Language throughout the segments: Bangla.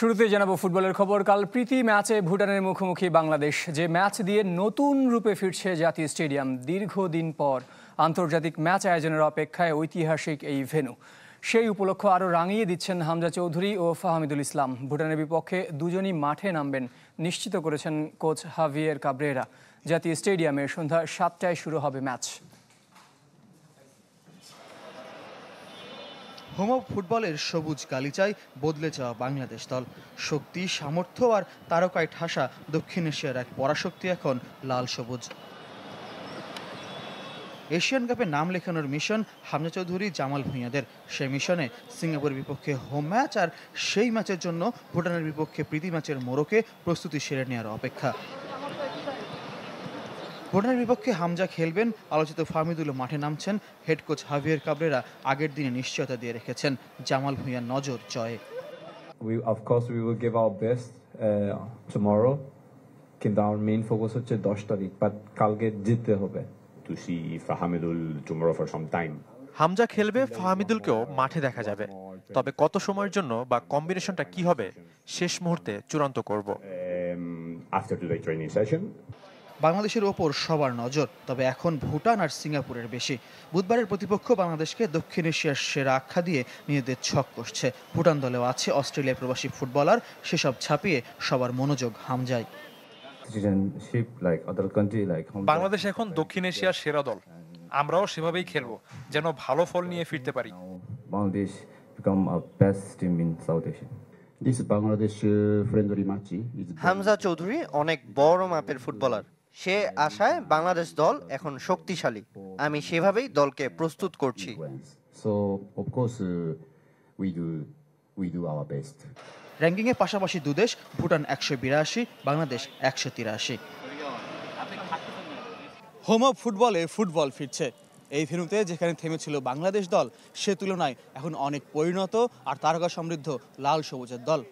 শুরুতে জানাবো ফুটবলের খবর। কাল প্রীতি ম্যাচে ভুটানের মুখোমুখি বাংলাদেশ, যে ম্যাচ দিয়ে নতুন রূপে ফিরছে জাতীয় স্টেডিয়াম। দীর্ঘদিন পর আন্তর্জাতিক ম্যাচ আয়োজনের অপেক্ষায় ঐতিহাসিক এই ভেন্যু। সেই উপলক্ষ আরও রাঙিয়ে দিচ্ছেন হামজা চৌধুরী ও ফাহমিদুল ইসলাম। ভুটানের বিপক্ষে দুজনই মাঠে নামবেন নিশ্চিত করেছেন কোচ হাভিয়ের কাব্রেরা। জাতীয় স্টেডিয়ামে সন্ধ্যা 7টায় শুরু হবে ম্যাচ। হোম অফ ফুটবলের সবুজ গালিচায় বদলে যাওয়া বাংলাদেশ দল। শক্তি, সামর্থ্য আর তারকায় ঠাসা দক্ষিণ এশিয়ার এক পরাশক্তি এখন লাল সবুজ। এশিয়ান কাপে নাম লেখানোর মিশন হামজা চৌধুরী, জামাল ভূঁইয়াদের। সেই মিশনে সিঙ্গাপুরের বিপক্ষে হোম ম্যাচ আর সেই ম্যাচের জন্য ভুটানের বিপক্ষে প্রীতি ম্যাচের মোড়কে প্রস্তুতি সেরে নেওয়ার অপেক্ষা। ভুটানের বিপক্ষে হামজা খেলবেন, আলোচিত ফাহমিদুলও মাঠে নামছেন। হেড কোচ হাভিয়ের কাব্রেরা আগের দিনে নিশ্চয়তা দিয়ে রেখেছেন জামাল ভূঁইয়ার নজর জয়ে। Of course we will give our best tomorrow, কিন্তু our main focus হচ্ছে 10 তারিখ, বাট কালকে জিততে হবে। To see Fahmidul tomorrow for some time. Hamza খেলবে, ফাহমিদুলকেও মাঠে দেখা যাবে। তবে কত সময়ের জন্য বা কম্বিনেশনটা কি হবে শেষ মুহূর্তে চূড়ান্ত করব। After today's training session. বাংলাদেশের ওপর সবার নজর, তবে এখন ভুটান আর সিঙ্গাপুরের বেশি। বুধবারের প্রতিপক্ষ বাংলাদেশকে দক্ষিণ এশিয়ার সেরা আখ্যা দিয়ে নিজেদের ছক কষছে। ভুটান দলেও আছে অস্ট্রেলিয়া প্রবাসী ফুটবলার, সেসব ছাপিয়ে সবার মনোযোগ হামজায়। বাংলাদেশ এখন দক্ষিণ এশিয়ার সেরা দল, আমরাও সেভাবেই খেলবো যেন ভালো ফল নিয়ে ফিরতে পারি। Bangladesh become a best team in South Asia. This Bangladesh friendly match. Hamza Chowdhury অনেক বড় মাপের ফুটবলার, সে আশায় বাংলাদেশ দল এখন শক্তিশালী। আমি সেভাবেই দলকে প্রস্তুত করছি। So of course we do our best. র্যাঙ্কিংয়ে পাশাপাশি দুদেশ, ভুটান 182, বাংলাদেশ 183। হোম অফ ফুটবলে ফুটবল ফিরছে। এই ভেন্যুতে যেখানে থেমেছিল বাংলাদেশ দল, সে তুলনায় এখন অনেক পরিণত আর তারকা সমৃদ্ধ লাল সবুজের দল।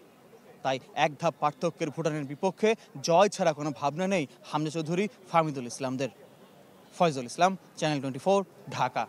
তাই এক ধাপ পার্থক্যের ভুটানের বিপক্ষে জয় ছাড়া কোনো ভাবনা নেই হামজা চৌধুরী, ফাহমিদুল ইসলামদের। ফয়জুল ইসলাম, চ্যানেল 24, ঢাকা।